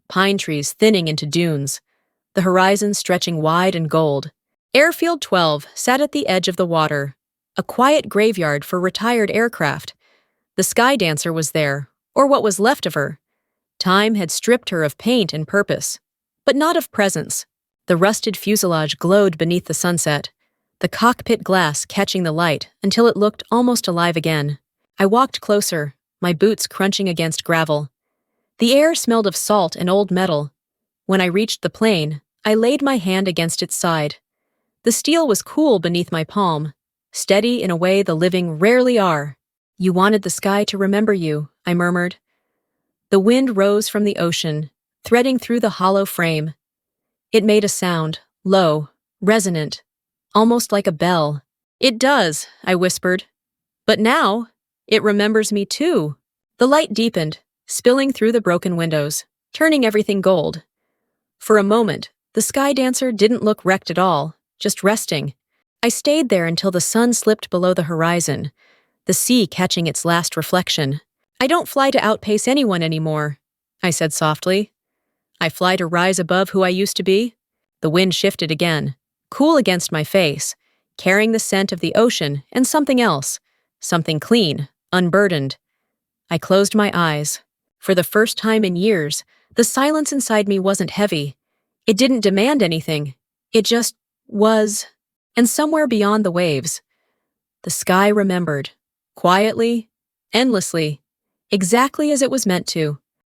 pine trees thinning into dunes, the horizon stretching wide and gold. Airfield 12 sat at the edge of the water, a quiet graveyard for retired aircraft. The Sky Dancer was there, or what was left of her. Time had stripped her of paint and purpose, but not of presence. The rusted fuselage glowed beneath the sunset, the cockpit glass catching the light until it looked almost alive again. I walked closer, my boots crunching against gravel. The air smelled of salt and old metal. When I reached the plane, I laid my hand against its side. The steel was cool beneath my palm, steady in a way the living rarely are. "You wanted the sky to remember you," I murmured. The wind rose from the ocean, threading through the hollow frame. It made a sound, low, resonant, almost like a bell. "It does," I whispered. "But now, it remembers me too." The light deepened, spilling through the broken windows, turning everything gold. For a moment, the Sky Dancer didn't look wrecked at all, just resting. I stayed there until the sun slipped below the horizon, the sea catching its last reflection. "I don't fly to outpace anyone anymore," I said softly. "I fly to rise above who I used to be." The wind shifted again, cool against my face, carrying the scent of the ocean and something else, something clean, unburdened. I closed my eyes. For the first time in years, the silence inside me wasn't heavy. It didn't demand anything. It just was. And somewhere beyond the waves, the sky remembered, quietly, endlessly, exactly as it was meant to.